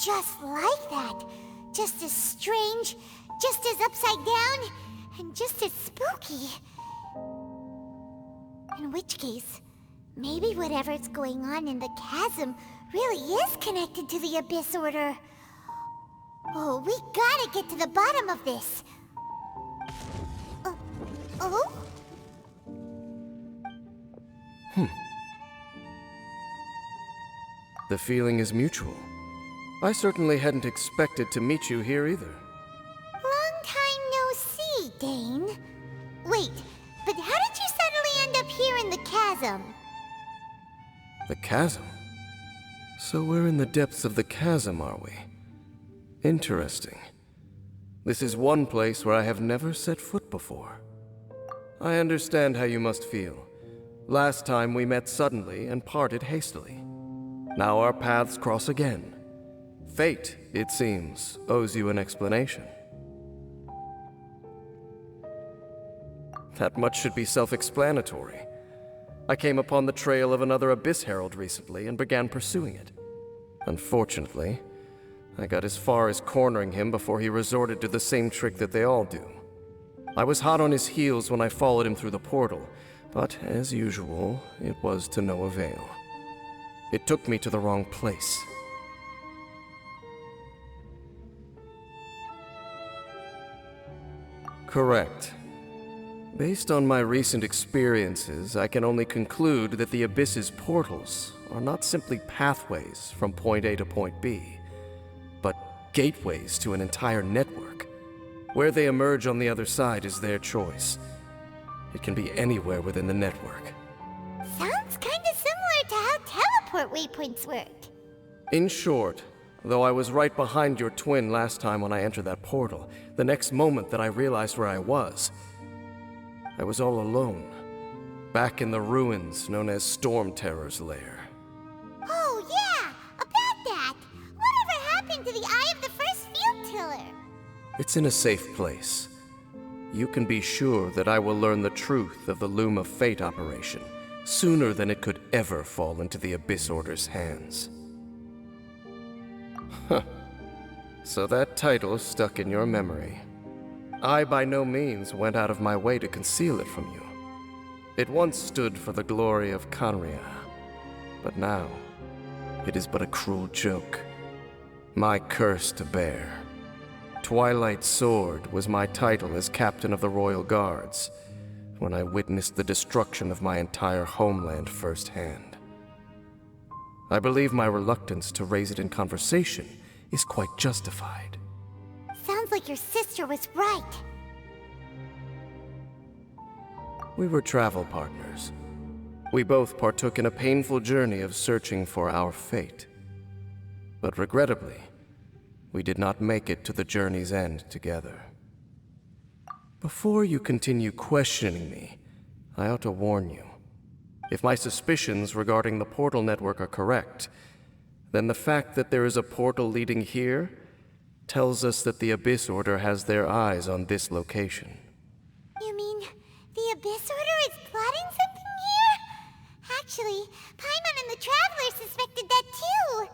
Just like that. Just as strange, just as upside down, and just as spooky. In which case, maybe whatever's going on in the chasm really is connected to the Abyss Order. Oh, we gotta get to the bottom of this. Oh? The feeling is mutual. I certainly hadn't expected to meet you here either. Long time no see, Dane. Wait, but how did you suddenly end up here in the chasm? The chasm? So we're in the depths of the chasm, are we? Interesting. This is one place where I have never set foot before. I understand how you must feel. Last time we met suddenly and parted hastily. Now our paths cross again. Fate, it seems, owes you an explanation. That much should be self-explanatory. I came upon the trail of another Abyss Herald recently and began pursuing it. Unfortunately, I got as far as cornering him before he resorted to the same trick that they all do. I was hot on his heels when I followed him through the portal, but as usual, it was to no avail. It took me to the wrong place. Correct. Based on my recent experiences, I can only conclude that the Abyss's portals are not simply pathways from point A to point B, but gateways to an entire network. Where they emerge on the other side is their choice. It can be anywhere within the network. Sounds kinda similar to how teleport waypoints work. In short, though I was right behind your twin last time when I entered that portal, the next moment that I realized where I was all alone, back in the ruins known as Storm Terror's lair. Oh yeah, about that! Whatever happened to the Eye of the First Field Tiller? It's in a safe place. You can be sure that I will learn the truth of the Loom of Fate operation sooner than it could ever fall into the Abyss Order's hands. Huh. So that title stuck in your memory. I by no means went out of my way to conceal it from you. It once stood for the glory of Canria, but now it is but a cruel joke. My curse to bear. Twilight Sword was my title as captain of the Royal Guards when I witnessed the destruction of my entire homeland firsthand. I believe my reluctance to raise it in conversation is quite justified. Sounds like your sister was right. We were travel partners. We both partook in a painful journey of searching for our fate. But regrettably, we did not make it to the journey's end together. Before you continue questioning me, I ought to warn you. If my suspicions regarding the portal network are correct, then the fact that there is a portal leading here tells us that the Abyss Order has their eyes on this location. You mean the Abyss Order is plotting something here? Actually, Paimon and the Traveler suspected that too.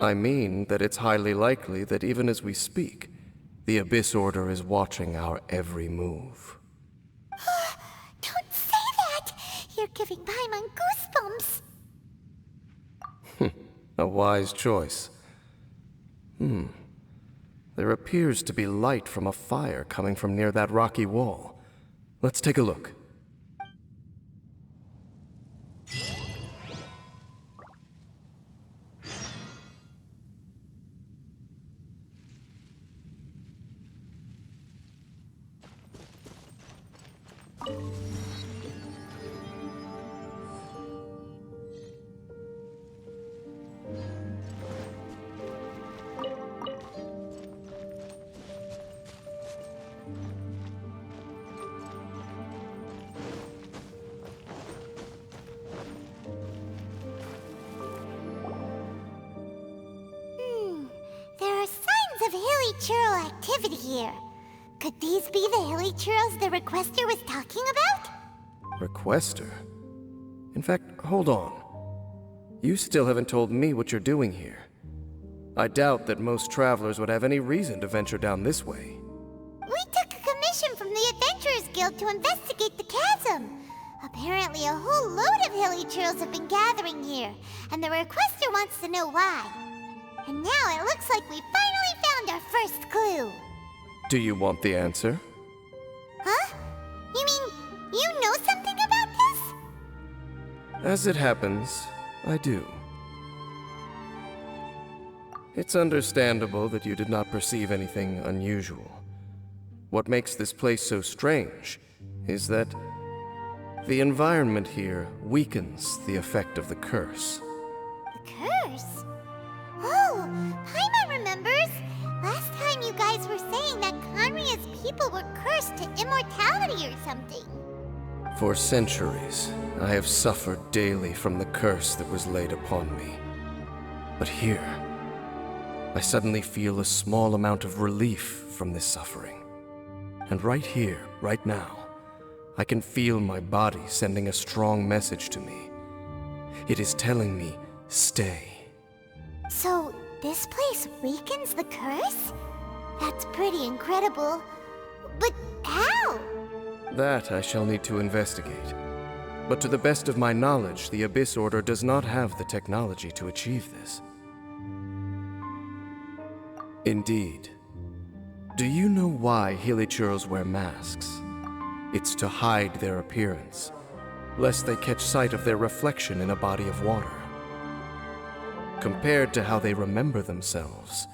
I mean that it's highly likely that even as we speak, the Abyss Order is watching our every move. Don't say that! You're giving Paimon goosebumps. A wise choice. There appears to be light from a fire coming from near that rocky wall. Let's take a look. There are signs of hilly churl activity here. Could these be the hilly churls the Requester was talking about? Requester? In fact, hold on. You still haven't told me what you're doing here. I doubt that most travelers would have any reason to venture down this way. We took a commission from the Adventurers Guild to investigate the chasm. Apparently a whole load of hilly churls have been gathering here, and the requester wants to know why. And now it looks like we finally found our first clue. Do you want the answer? Huh? You mean, you know something about this? As it happens, I do. It's understandable that you did not perceive anything unusual. What makes this place so strange is that the environment here weakens the effect of the curse. The curse? Oh, Paimon remembers! Last time you guys were saying that Conria's people were cursed to immortality or something. For centuries, I have suffered daily from the curse that was laid upon me. But here, I suddenly feel a small amount of relief from this suffering. And right here, right now, I can feel my body sending a strong message to me. It is telling me, stay. So, this place weakens the curse? That's pretty incredible. But how? That I shall need to investigate. But to the best of my knowledge, the Abyss Order does not have the technology to achieve this. Indeed. Do you know why Hilichurls wear masks? It's to hide their appearance, lest they catch sight of their reflection in a body of water. Compared to how they remember themselves,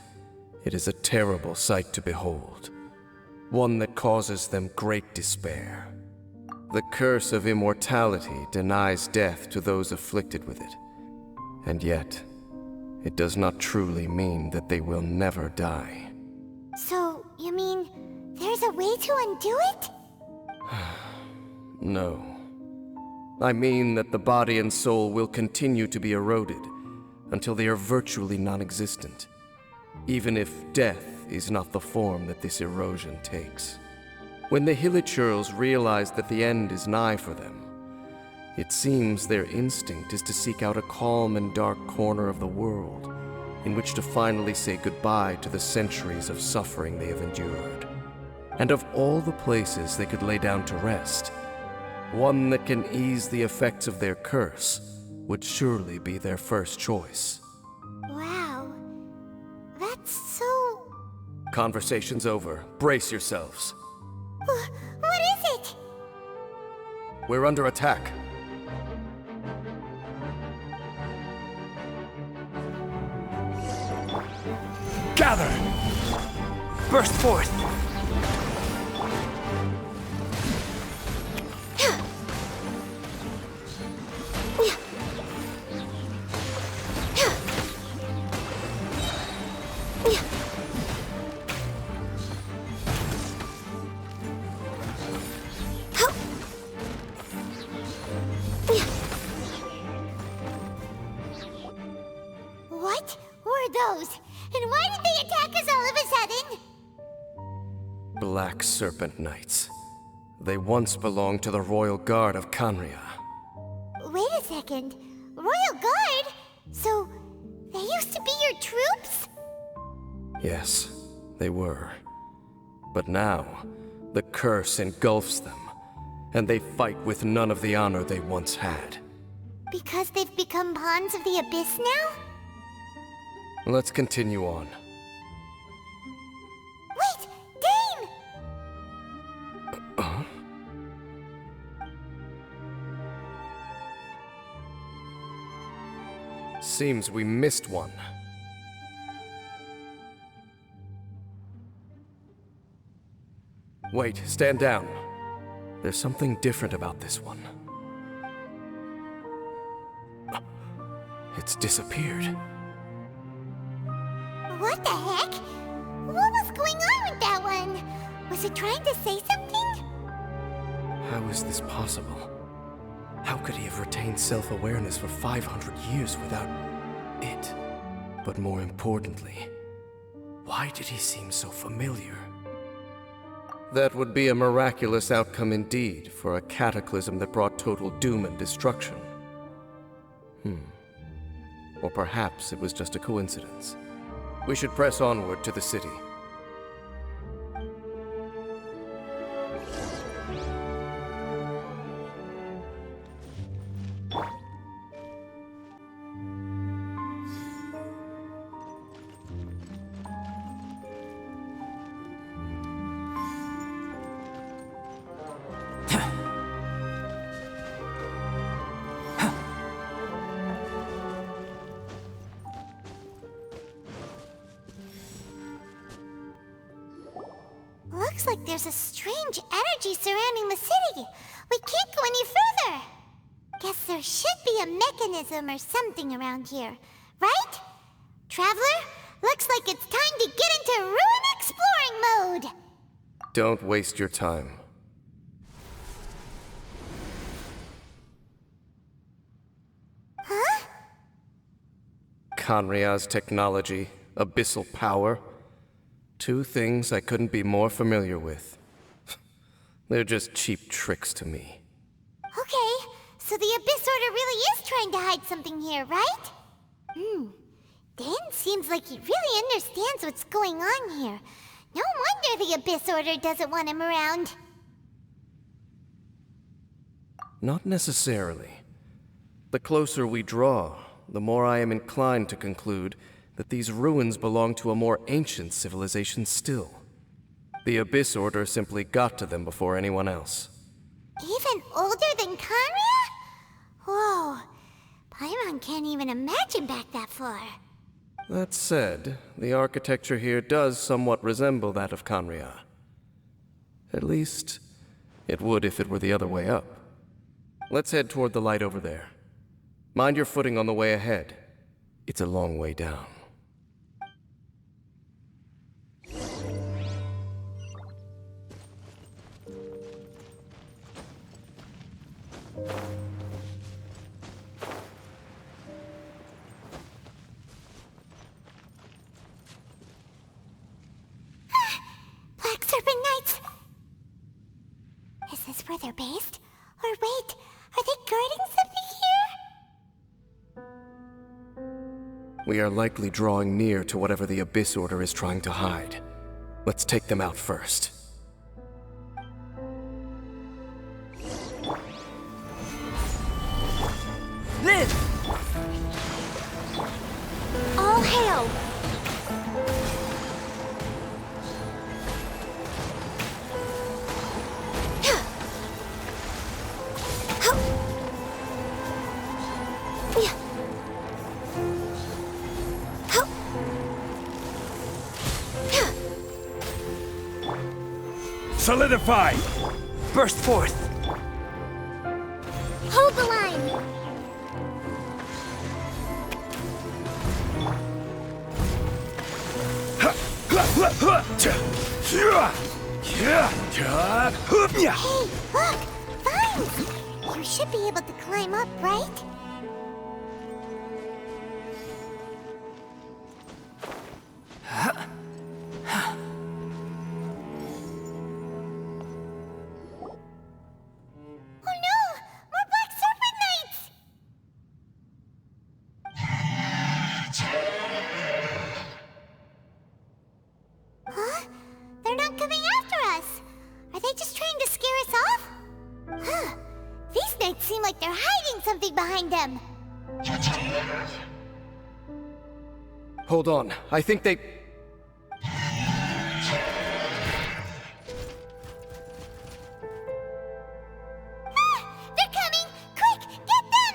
it is a terrible sight to behold, one that causes them great despair. The curse of immortality denies death to those afflicted with it, and yet, it does not truly mean that they will never die. So, you mean, there's a way to undo it? No. I mean that the body and soul will continue to be eroded until they are virtually non-existent, even if death is not the form that this erosion takes. When the Hilichurls realize that the end is nigh for them, it seems their instinct is to seek out a calm and dark corner of the world in which to finally say goodbye to the centuries of suffering they have endured. And of all the places they could lay down to rest, one that can ease the effects of their curse would surely be their first choice. Wow. That's so... Conversation's over. Brace yourselves. What is it? We're under attack. Gather! Burst forth! What were those? And why did they attack us all of a sudden? Black Serpent Knights. They once belonged to the Royal Guard of Conria. Wait a second. Royal Guard? So, they used to be your troops? Yes, they were. But now, the curse engulfs them, and they fight with none of the honor they once had. Because they've become pawns of the Abyss now? Let's continue on. Wait! Dane! Seems we missed one. Wait, stand down. There's something different about this one. It's disappeared. What the heck? What was going on with that one? Was it trying to say something? How is this possible? How could he have retained self-awareness for 500 years without it? But more importantly, why did he seem so familiar? That would be a miraculous outcome indeed for a cataclysm that brought total doom and destruction. Or perhaps it was just a coincidence. We should press onward to the city. Looks like there's a strange energy surrounding the city. We can't go any further. Guess there should be a mechanism or something around here, right? Traveler, looks like it's time to get into ruin exploring mode. Don't waste your time. Huh? Conria's technology, abyssal power. Two things I couldn't be more familiar with. They're just cheap tricks to me. Okay, so the Abyss Order really is trying to hide something here, right? Dan seems like he really understands what's going on here. No wonder the Abyss Order doesn't want him around. Not necessarily. The closer we draw, the more I am inclined to conclude that these ruins belong to a more ancient civilization still. The Abyss Order simply got to them before anyone else. Even older than Kanria? Whoa, Paimon can't even imagine back that far. That said, the architecture here does somewhat resemble that of Kanria. At least, it would if it were the other way up. Let's head toward the light over there. Mind your footing on the way ahead. It's a long way down. Black Serpent Knights! Is this where they're based? Or wait, are they guarding something here? We are likely drawing near to whatever the Abyss Order is trying to hide. Let's take them out first. Live! All hail! Solidify! Burst forth! Hold the line! Hey, look! Vines! You should be able to climb up, right? Oh no! More Black Serpent Knights! Huh? They're not coming after us! Are they just trying to scare us off? Huh. These knights seem like they're hiding something behind them. Hold on, I think they... They're coming! Quick, get them!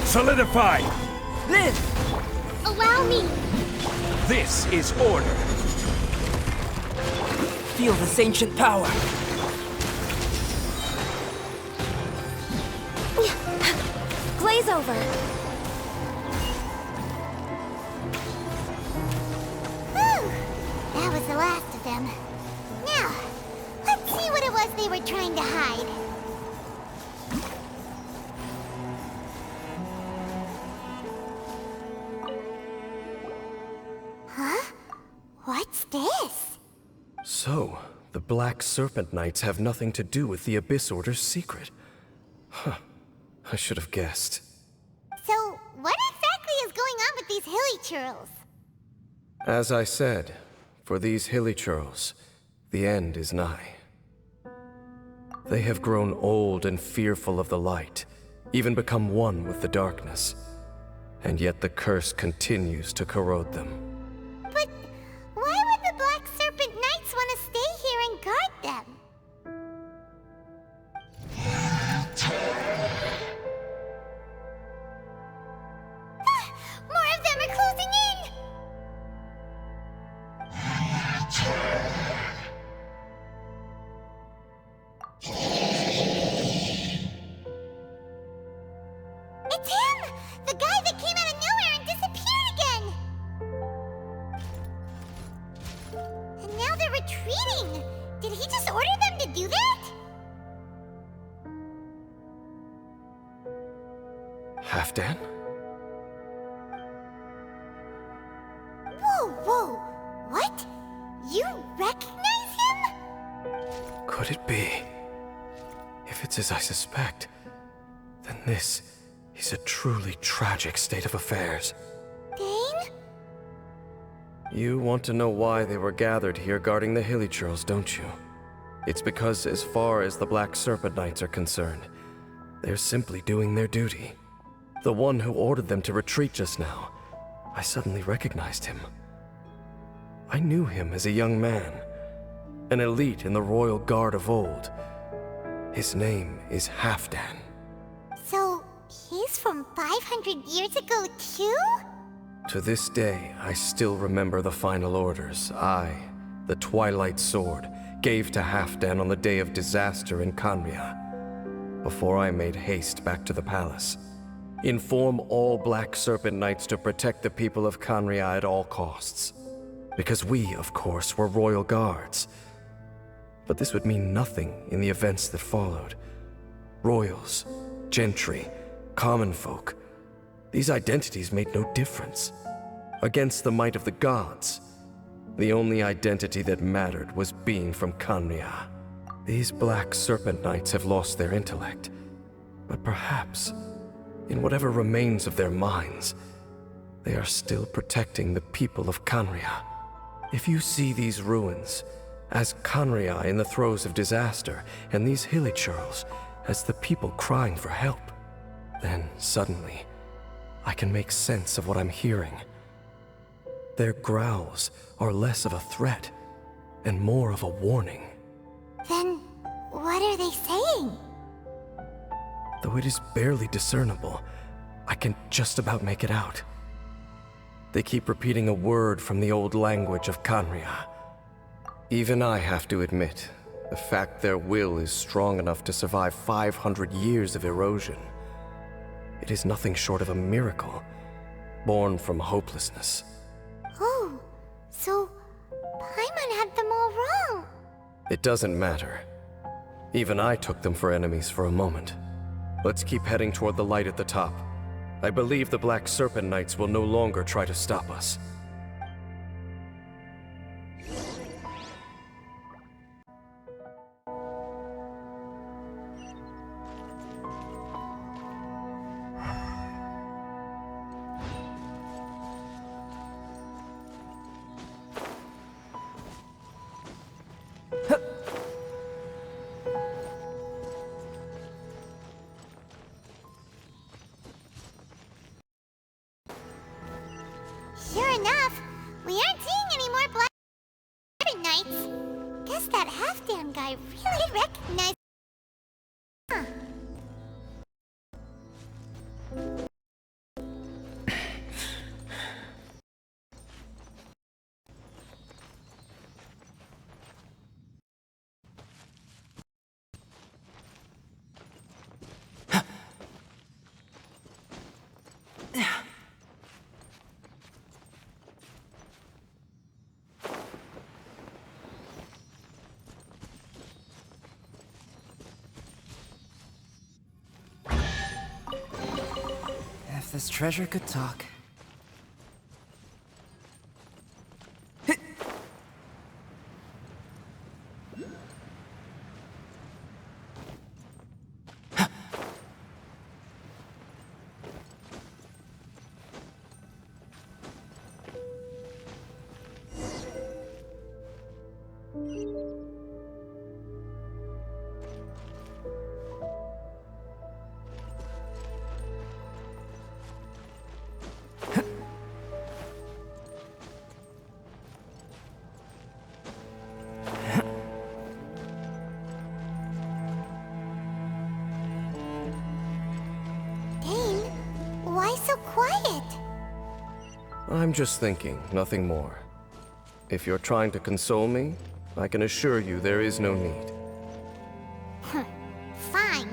Solidify! Live! Allow me! This is order. Feel this ancient power. Glaze over. Whew. That was the last of them. Now, let's see what it was they were trying to hide. Huh? What's this? So, the Black Serpent Knights have nothing to do with the Abyss Order's secret. I should have guessed. So, what exactly is going on with these hilly churls? As I said, for these hilly churls, the end is nigh. They have grown old and fearful of the light, even become one with the darkness. And yet the curse continues to corrode them. But why would the Black Serpent Knights want to stay here and guard them? More of them are closing in! It's him! The guy that came out of nowhere and disappeared again! And now they're retreating! Did he just order them to do that? Halfdan? Whoa! What? You recognize him? Could it be? If it's as I suspect, then this is a truly tragic state of affairs. Dane? You want to know why they were gathered here guarding the hilly churls, don't you? It's because as far as the Black Serpent Knights are concerned, they're simply doing their duty. The one who ordered them to retreat just now, I suddenly recognized him. I knew him as a young man, an elite in the royal guard of old. His name is Halfdan. So, he's from 500 years ago too? To this day, I still remember the final orders I, the Twilight Sword, gave to Halfdan on the day of disaster in Khaenri'ah, before I made haste back to the palace. Inform all Black Serpent Knights to protect the people of Khaenri'ah at all costs. Because we, of course, were royal guards. But this would mean nothing in the events that followed. Royals, gentry, common folk, these identities made no difference. Against the might of the gods, the only identity that mattered was being from Khaenri'ah. These Black Serpent Knights have lost their intellect, but perhaps, in whatever remains of their minds, they are still protecting the people of Khaenri'ah. If you see these ruins as Khaenri'ah in the throes of disaster, and these hilly churls as the people crying for help, then suddenly I can make sense of what I'm hearing. Their growls are less of a threat and more of a warning. Then, what are they saying? Though it is barely discernible, I can just about make it out. They keep repeating a word from the old language of Khaenri'ah. Even I have to admit, the fact their will is strong enough to survive 500 years of erosion. It is nothing short of a miracle, born from hopelessness. Oh, so Paimon had them all wrong. It doesn't matter. Even I took them for enemies for a moment. Let's keep heading toward the light at the top. I believe the Black Serpent Knights will no longer try to stop us. Sure enough, we aren't seeing any more Black Serpent Knights. Guess that Halfdan guy really recognized. Huh. If this treasure could talk. I'm just thinking, nothing more. If you're trying to console me, I can assure you there is no need. Fine.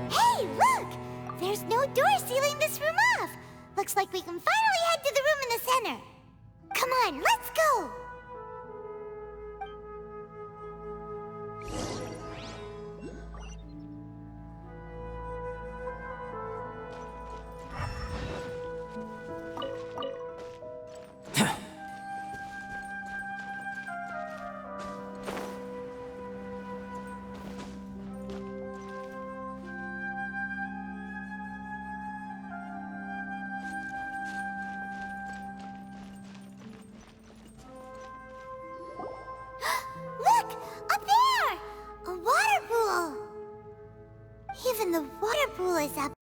Hey, look! There's no door sealing this room off. Looks like we can finally head to the room in the center. Come on, let's go! Look! Up there! A water pool! Even the water pool is up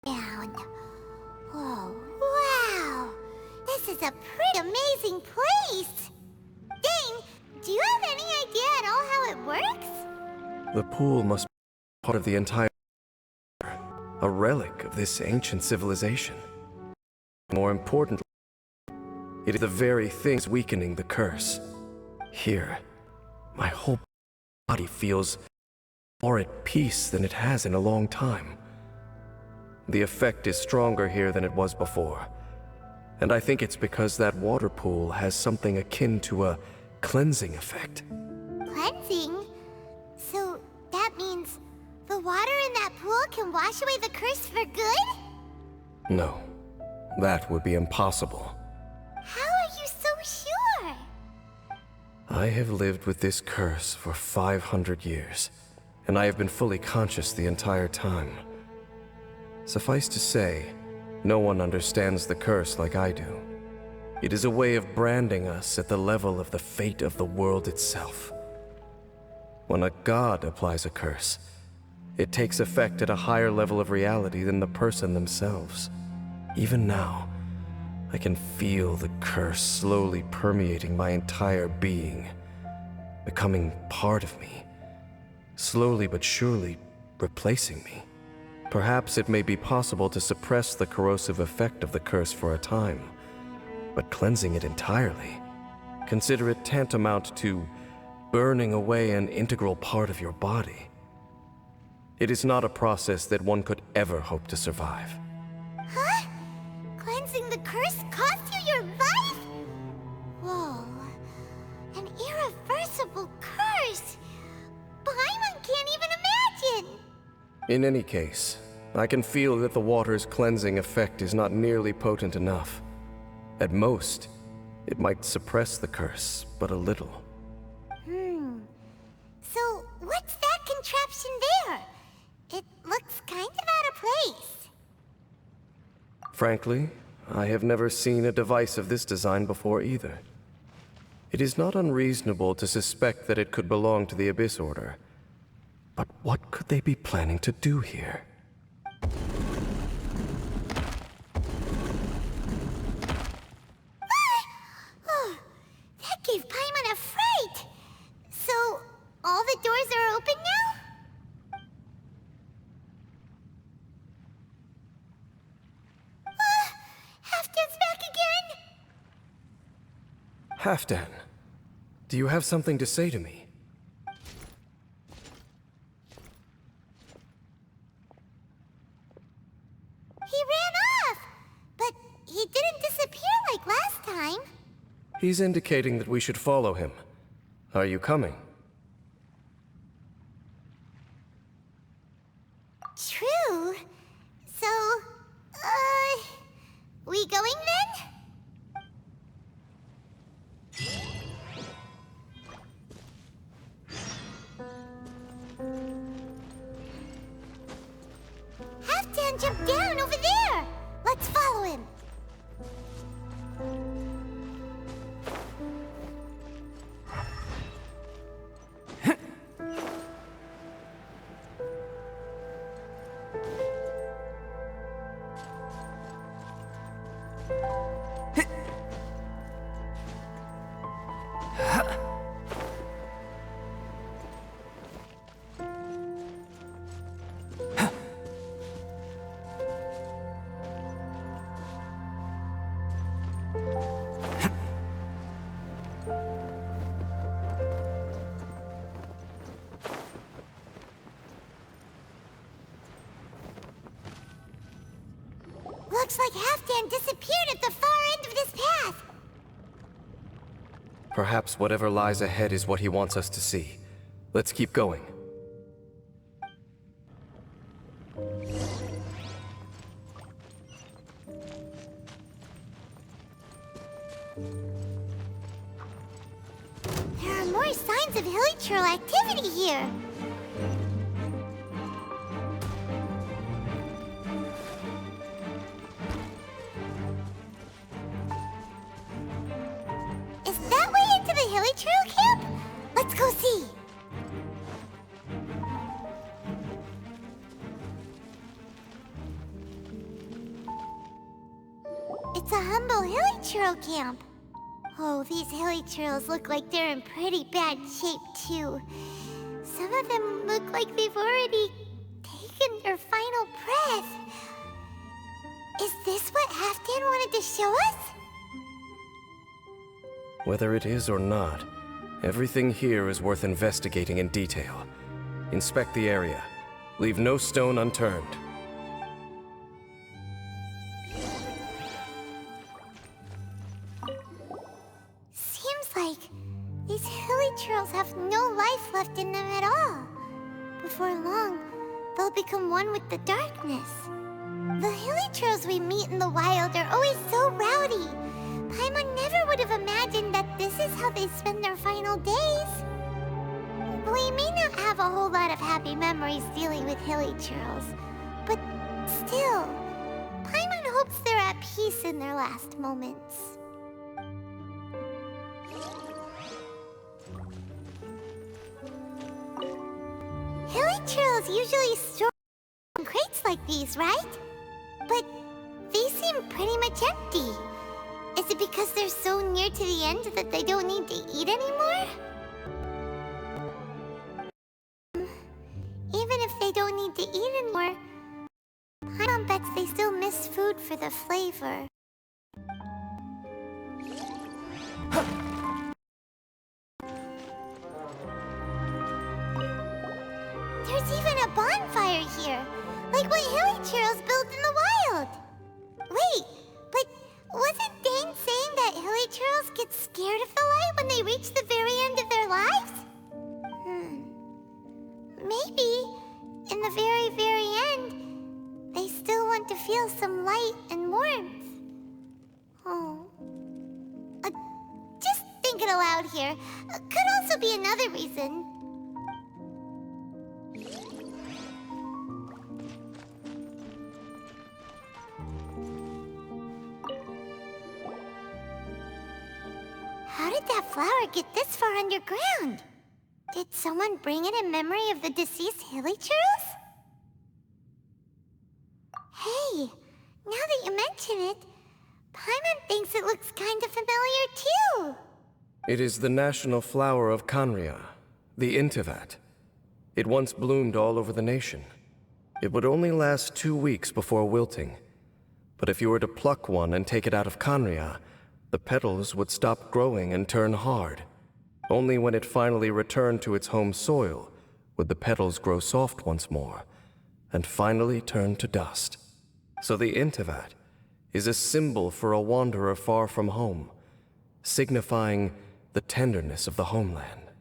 and down. Oh, wow! This is a pretty amazing place! Dane, do you have any idea at all how it works? The pool must be part of the entire... a relic of this ancient civilization. More importantly, it is the very things weakening the curse. Here, my whole body feels more at peace than it has in a long time. The effect is stronger here than it was before, and I think it's because that water pool has something akin to a cleansing effect. Cleansing? So that means the water in that pool can wash away the curse for good? No, that would be impossible. How are you so sure? I have lived with this curse for 500 years, and I have been fully conscious the entire time. Suffice to say, no one understands the curse like I do. It is a way of branding us at the level of the fate of the world itself. When a god applies a curse, it takes effect at a higher level of reality than the person themselves. Even now, I can feel the curse slowly permeating my entire being, becoming part of me, slowly but surely replacing me. Perhaps it may be possible to suppress the corrosive effect of the curse for a time, but cleansing it entirely, consider it tantamount to burning away an integral part of your body. It is not a process that one could ever hope to survive. Huh? Cleansing the curse cost you your life? Whoa. An irreversible curse. Paimon can't even imagine. In any case, I can feel that the water's cleansing effect is not nearly potent enough. At most, it might suppress the curse, but a little. So, what's that contraption there? It looks kind of out of place. Frankly, I have never seen a device of this design before either. It is not unreasonable to suspect that it could belong to the Abyss Order. But what could they be planning to do here? Oh, that gave Paimon a fright. So, all the doors are open now? Halfdan's back again! Halfdan, do you have something to say to me? He ran off! But he didn't disappear like last time. He's indicating that we should follow him. Are you coming? True. So, we going then? man jumped down over there! Let's follow him! Looks like Halfdan disappeared at the far end of this path. Perhaps whatever lies ahead is what he wants us to see. Let's keep going. There are more signs of hilichurl activity here. Is that way into the hilichurl camp? Let's go see. It's a humble hilichurl camp. Oh, these hilichurls look like they're in pretty bad shape, too. Some of them look like they've already taken their final breath. Is this what Halfdan wanted to show us? Whether it is or not, everything here is worth investigating in detail. Inspect the area. Leave no stone unturned. Seems like these hilichurls have no life left in them at all. Before long, they'll become one with the darkness. The hilichurls we meet in the wild are always so rowdy. Paimon never would have imagined that this is how they spend their final days. We may not have a whole lot of happy memories dealing with hilichurls, but still, Paimon hopes they're at peace in their last moments. Hilichurls usually store in crates like these, right? But these seem pretty much empty. Is it because they're so near to the end that they don't need to eat anymore? Even if they don't need to eat anymore, Paimon bets they still miss food for the flavor. There's even a bonfire here, like what hilichurls build in the wild. Wait, but wasn't Dane saying that hilichurls get scared of the light when they reach the very end of their lives? Maybe, in the very, very end, they still want to feel some light and warmth. Oh. Just thinking aloud here. Could also be another reason. How did that flower get this far underground? Did someone bring it in memory of the deceased hilichurls? Hey, now that you mention it, Paimon thinks it looks kind of familiar too. It is the national flower of Canria, the intivat. It once bloomed all over the nation. It would only last 2 weeks before wilting. But if you were to pluck one and take it out of Canria, the petals would stop growing and turn hard. Only when it finally returned to its home soil would the petals grow soft once more, and finally turn to dust. So the intivat is a symbol for a wanderer far from home, signifying the tenderness of the homeland.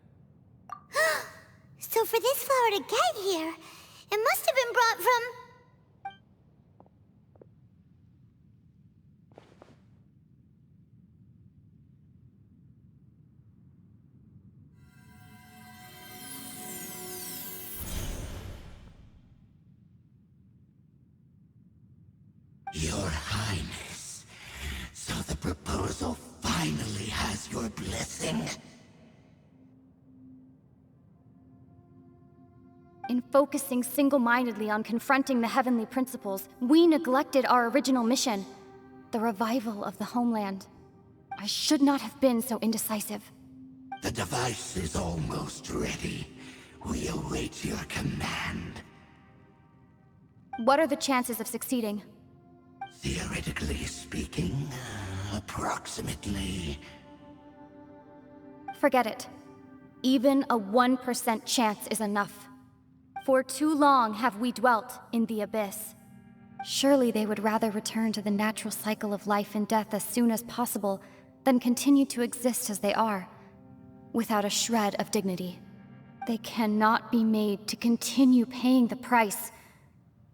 So for this flower to get here, it must have been brought from... has your blessing. In focusing single-mindedly on confronting the heavenly principles, we neglected our original mission, the revival of the homeland. I should not have been so indecisive. The device is almost ready. We await your command. What are the chances of succeeding? Theoretically speaking, approximately. Forget it. Even a 1% chance is enough. For too long have we dwelt in the abyss. Surely they would rather return to the natural cycle of life and death as soon as possible than continue to exist as they are, without a shred of dignity. They cannot be made to continue paying the price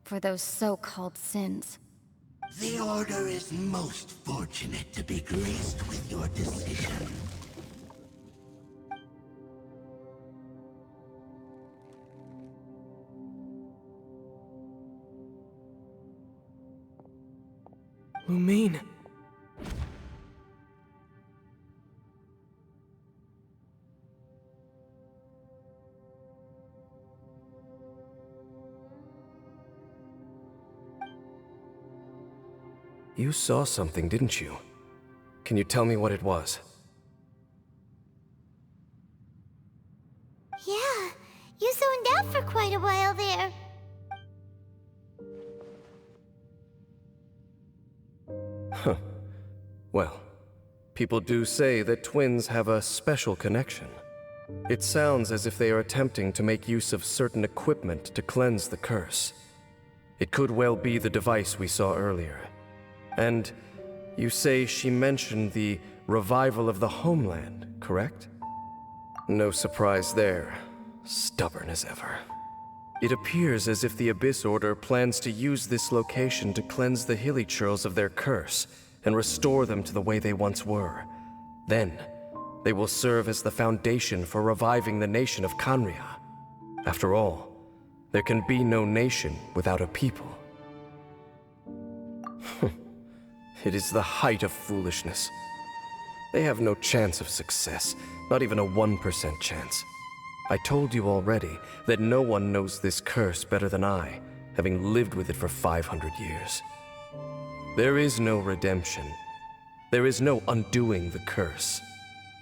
for those so-called sins. The Order is most fortunate to be graced with your decision. Lumine. You saw something, didn't you? Can you tell me what it was? Yeah, you zoned out for quite a while there. Huh. Well, people do say that twins have a special connection. It sounds as if they are attempting to make use of certain equipment to cleanse the curse. It could well be the device we saw earlier. And you say she mentioned the revival of the homeland, correct? No surprise there. Stubborn as ever. It appears as if the Abyss Order plans to use this location to cleanse the Hilly-Churls of their curse and restore them to the way they once were. Then, they will serve as the foundation for reviving the nation of Khaenri'ah. After all, there can be no nation without a people. It is the height of foolishness. They have no chance of success, not even a 1% chance. I told you already that no one knows this curse better than I, having lived with it for 500 years. There is no redemption. There is no undoing the curse.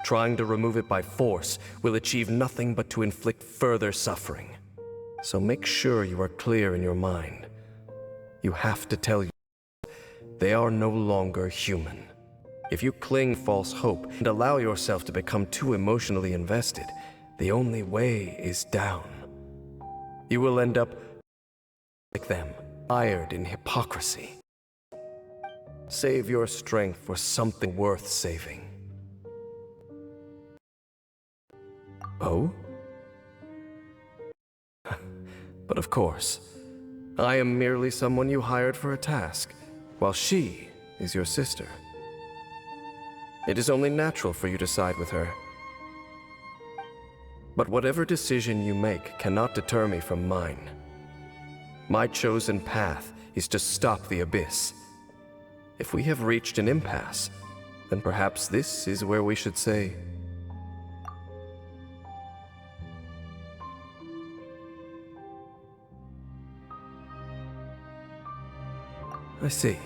Trying to remove it by force will achieve nothing but to inflict further suffering. So make sure you are clear in your mind. You have to tell yourself they are no longer human. If you cling to false hope and allow yourself to become too emotionally invested, the only way is down. You will end up like them, mired in hypocrisy. Save your strength for something worth saving. Oh? But of course, I am merely someone you hired for a task, while she is your sister. It is only natural for you to side with her. But whatever decision you make cannot deter me from mine. My chosen path is to stop the Abyss. If we have reached an impasse, then perhaps this is where we should say, I see.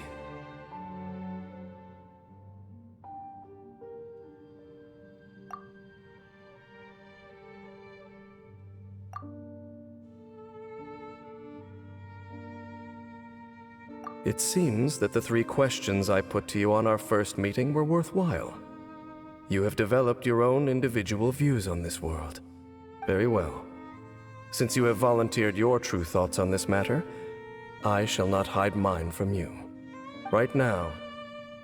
It seems that the 3 questions I put to you on our first meeting were worthwhile. You have developed your own individual views on this world. Very well. Since you have volunteered your true thoughts on this matter, I shall not hide mine from you. Right now,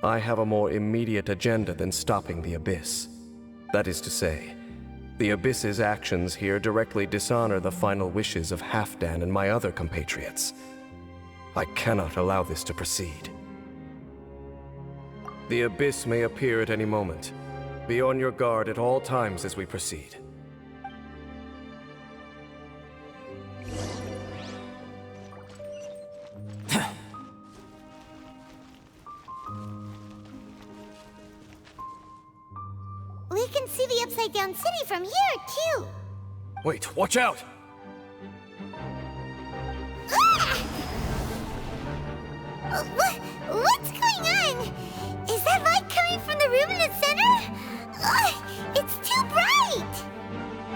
I have a more immediate agenda than stopping the Abyss. That is to say, the Abyss's actions here directly dishonor the final wishes of Halfdan and my other compatriots. I cannot allow this to proceed. The Abyss may appear at any moment. Be on your guard at all times as we proceed. we can see the Upside Down City from here, too. Wait, watch out! Ah! What's going on? Is that light coming from the room in the center? It's too bright!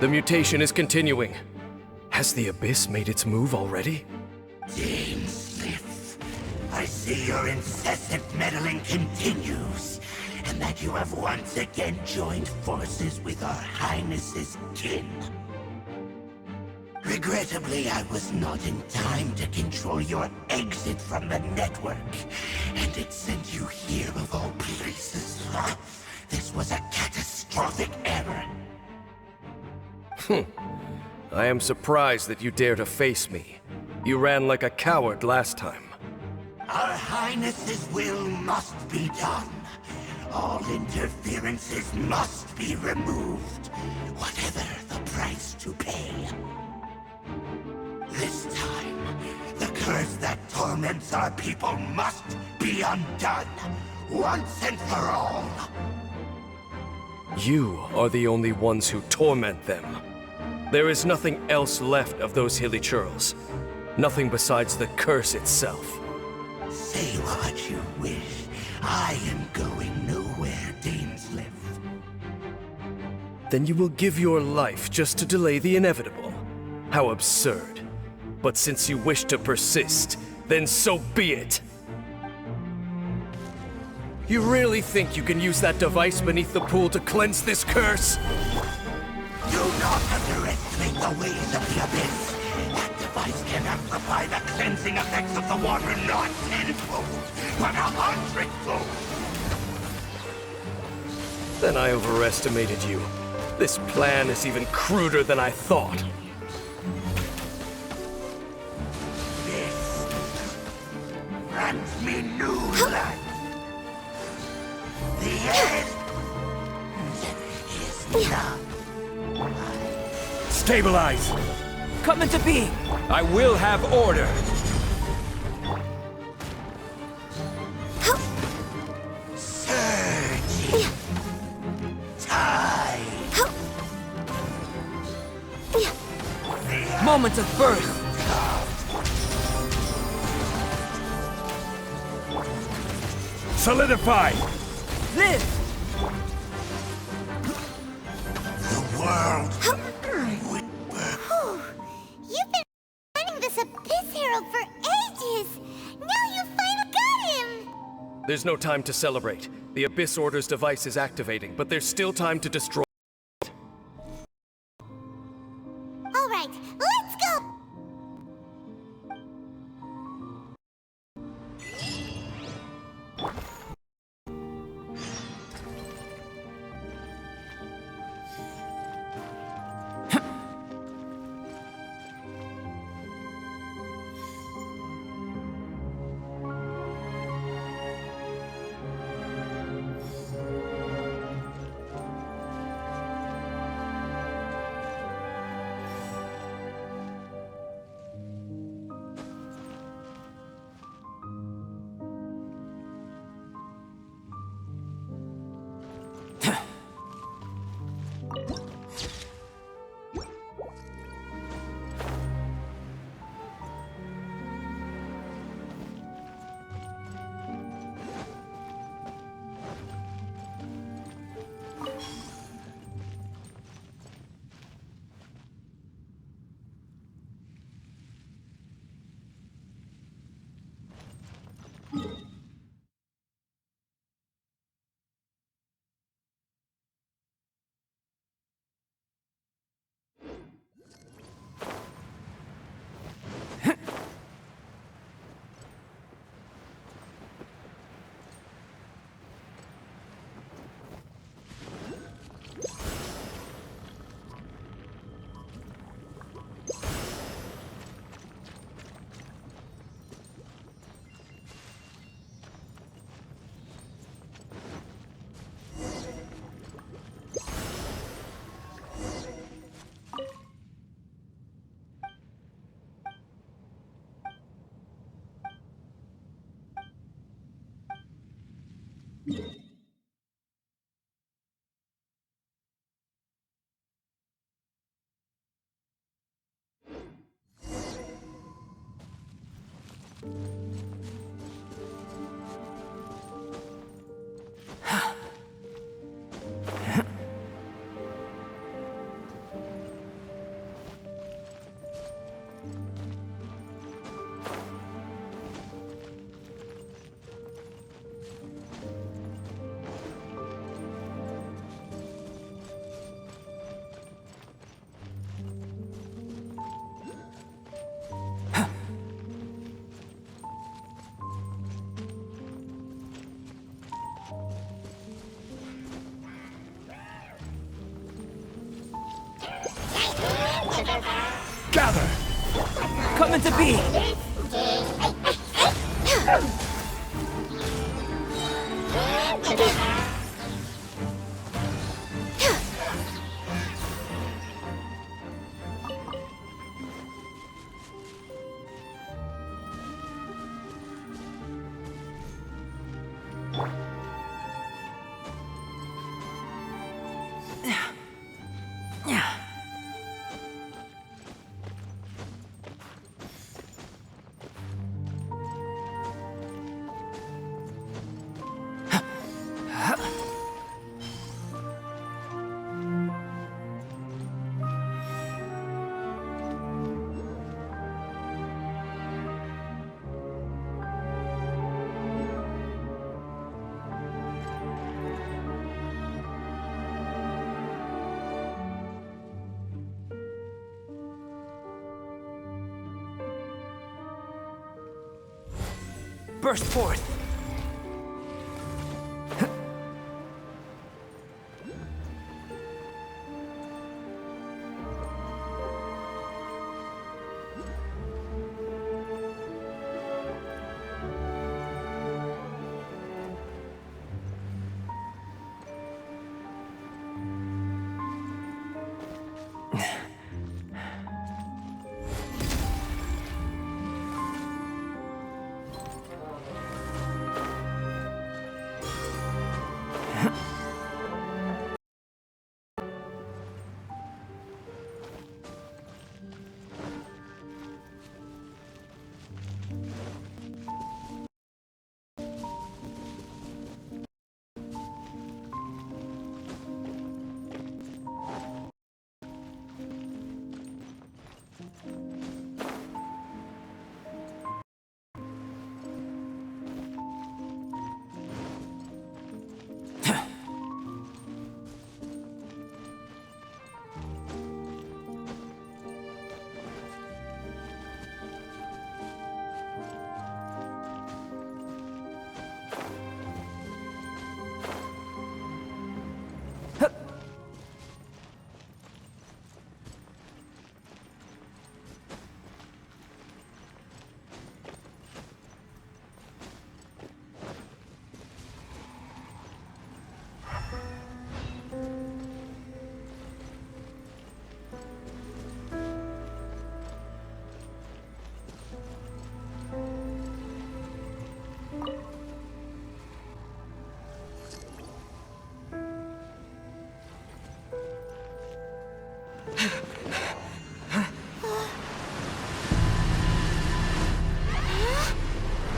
The mutation is continuing. Has the Abyss made its move already? Dame Sif, I see your incessant meddling continues, and that you have once again joined forces with our Highness's kin. Regrettably, I was not in time to control your exit from the network, and it sent you here of all places. This was a catastrophic error. I am surprised that you dare to face me. You ran like a coward last time. Our Highness's will must be done. All interferences must be removed, whatever the price to pay. This time, the curse that torments our people must be undone, once and for all. You are the only ones who torment them. There is nothing else left of those hilly churls. Nothing besides the curse itself. Say what you wish. I am going nowhere, Dainsleif. Then you will give your life just to delay the inevitable. How absurd. But since you wish to persist, then so be it. You really think you can use that device beneath the pool to cleanse this curse? Do not underestimate the ways of the Abyss. That device can amplify the cleansing effects of the water not tenfold, but 100-fold. Then I overestimated you. This plan is even cruder than I thought. This grants me new life. The end is now. Stabilize! Come into being! I will have order! Surging tide. Moments of birth! Solidify! Live! The world. You've been running this Abyss Herald for ages! Now you finally got him! There's no time to celebrate. The Abyss Order's device is activating, but there's still time to destroy. Alright, let's go! Gather! Come into being! Burst forth!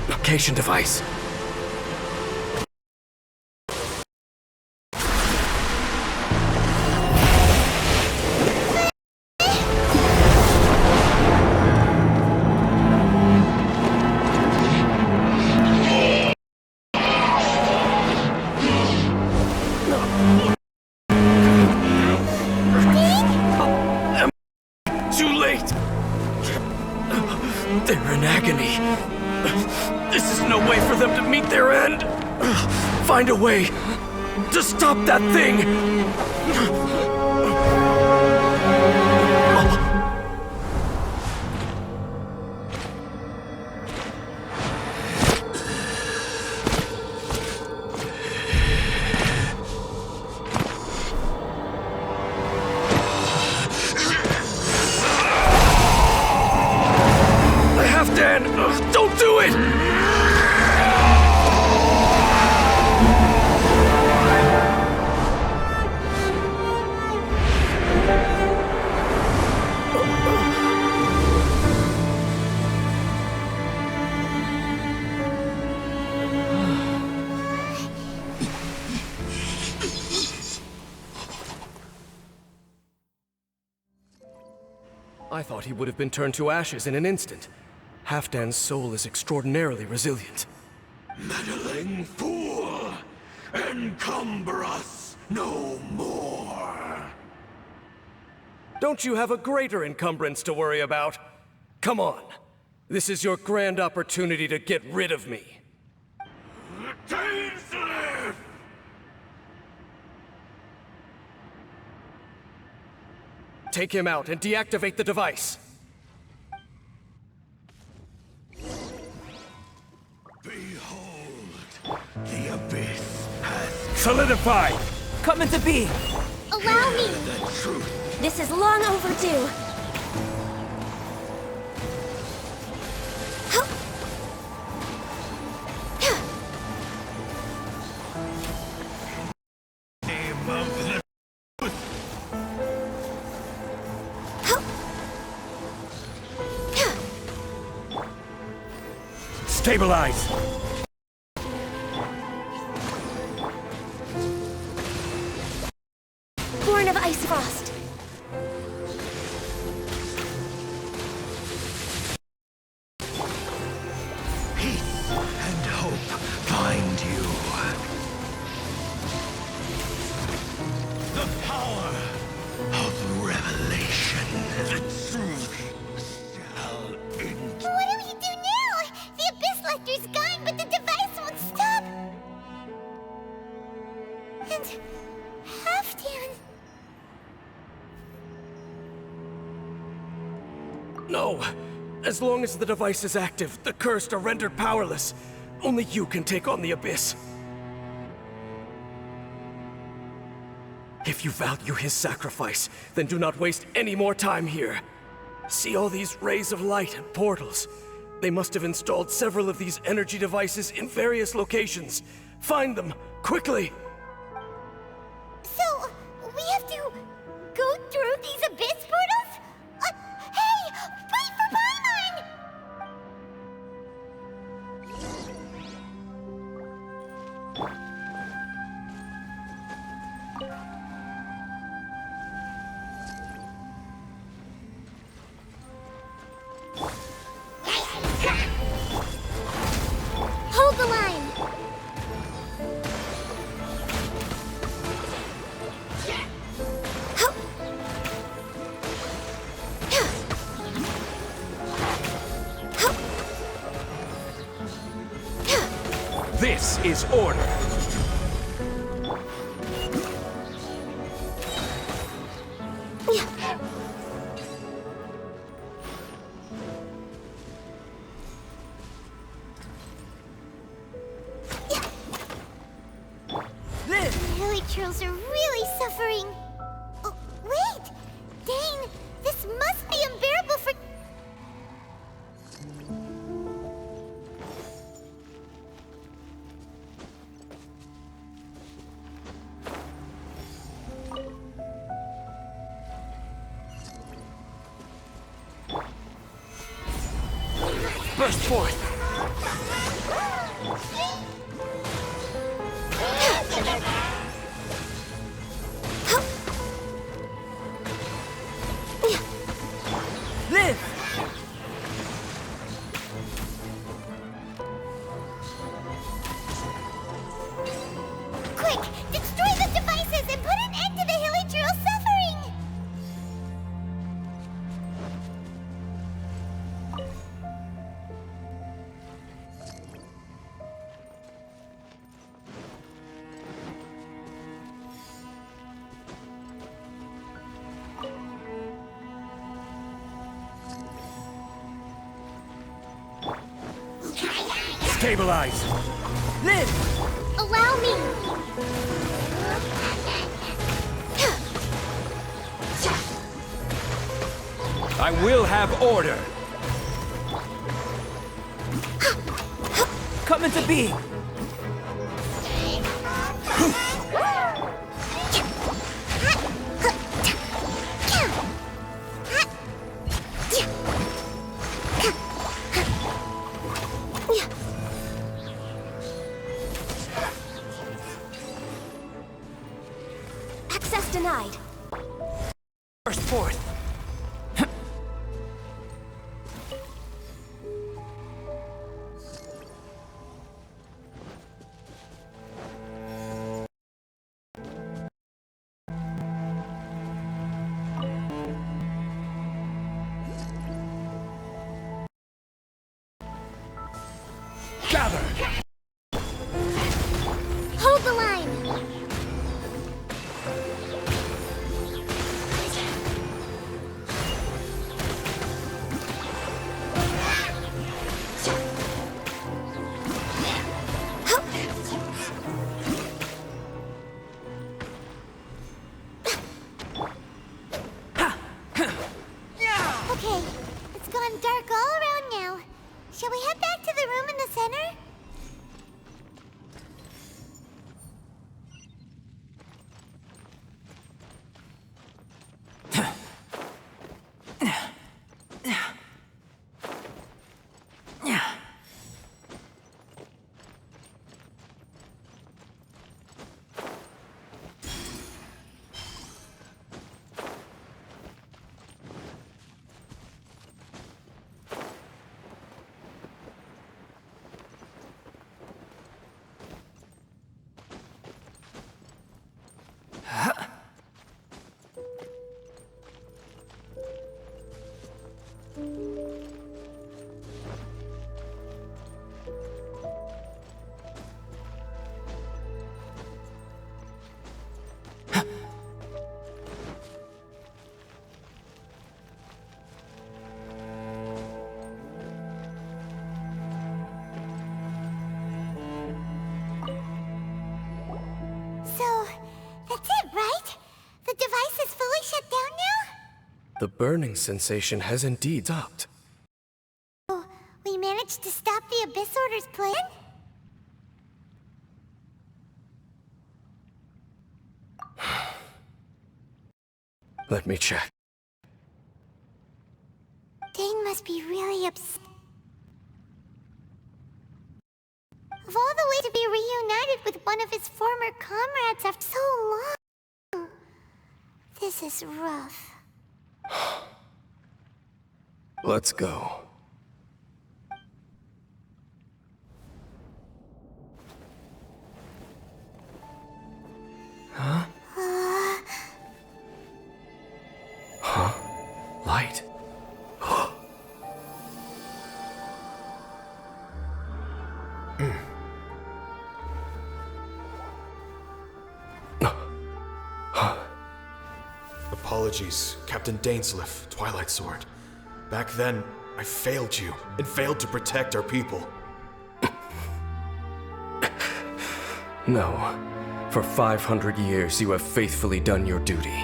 Location device. Too late! They're in agony. This is no way for them to meet their end. Find a way to stop that thing! Halfdan, don't do it! I thought he would have been turned to ashes in an instant. Halfdan's soul is extraordinarily resilient. Meddling fool! Encumber us no more! Don't you have a greater encumbrance to worry about? Come on. This is your grand opportunity to get rid of me. take him out and deactivate the device. Behold, the abyss has Solidified! Come into being! Allow me! the truth. This is long overdue. Name of the Stabilize! Born of ice frost. peace and hope find you. The power of revelation. The truth shall endure. What do we do now? The Abyss Lecter's gone, but the device won't stop. And Halfdan. No! As long as the device is active, the cursed are rendered powerless. Only you can take on the Abyss. If you value his sacrifice, then do not waste any more time here. See all these rays of light and portals? They must have installed several of these energy devices in various locations. Find them, quickly! So, we have to go through these Abyss portals? Hey! Wait for Paimon! Hold the line! This is order! The hilly trolls are really suffering. Oh, wait! Dane, this must be unbearable for... Burst forth! Live! Quick! Destroy the devices and put an end to the hilly troll suffering! Stabilize! Live! Allow me! I will have order! Come into being! Access denied. Burst forth! Gather! Hold the line! Shall we head back to the room in the center? The burning sensation has indeed stopped. Oh, we managed to stop the Abyss Order's plan? Let me check. Dane must be really upset. Of all the ways to be reunited with one of his former comrades after so long, this is rough. Let's go. Huh? Huh? Light? Apologies, Captain Dainsleif, Twilight Sword. Back then, I failed you, and failed to protect our people. No. For 500 years, you have faithfully done your duty.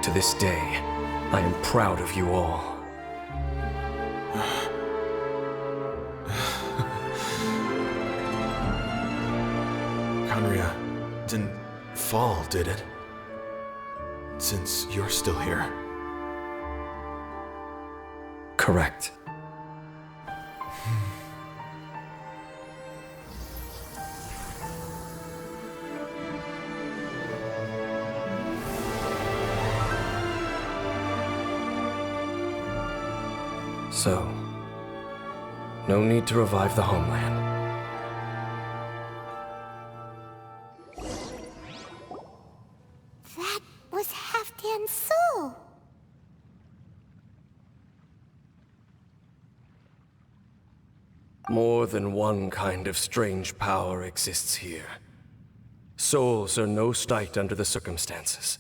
To this day, I am proud of you all. Conria didn't fall, did it? Since you're still here. Correct. So, no need to revive the homeland. That was Halfdan's soul. More than one kind of strange power exists here. Souls are no sight under the circumstances.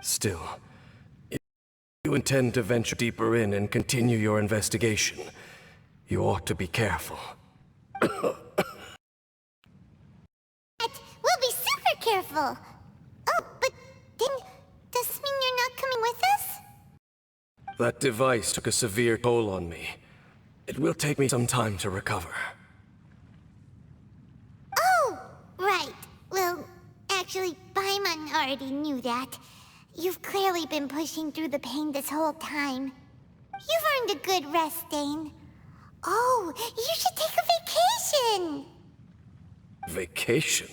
Still, if you intend to venture deeper in and continue your investigation, you ought to be careful. We'll be super careful. Oh, but then, does this mean you're not coming with us? That device took a severe toll on me. It will take me some time to recover. Oh, right. Well, actually, Paimon already knew that. You've clearly been pushing through the pain this whole time. You've earned a good rest, Dane. Oh, you should take a vacation! Vacation?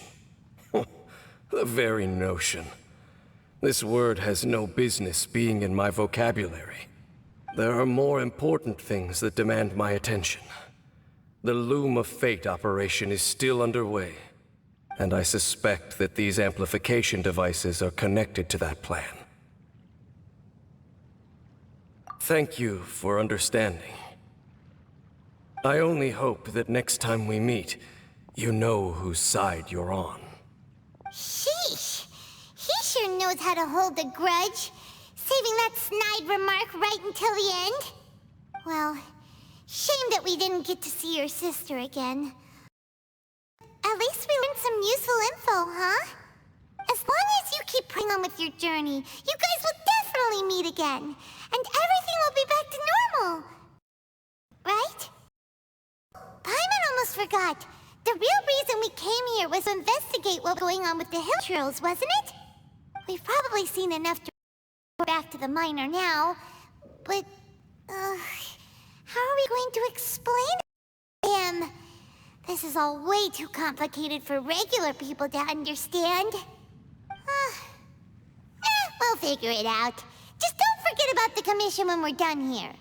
The very notion. This word has no business being in my vocabulary. There are more important things that demand my attention. The Loom of Fate operation is still underway, and I suspect that these amplification devices are connected to that plan. Thank you for understanding. I only hope that next time we meet, you know whose side you're on. Sheesh. He sure knows how to hold a grudge. Saving that snide remark right until the end. Well, shame that we didn't get to see your sister again. At least we learned some useful info, huh? As long as you keep pressing on with your journey, you guys will definitely meet again. And everything will be back to normal. Right? forgot. The real reason we came here was to investigate what was going on with the hill trolls, wasn't it? We've probably seen enough to go back to the miner now, but, how are we going to explain it to him? This is all way too complicated for regular people to understand. We'll figure it out. Just don't forget about the commission when we're done here.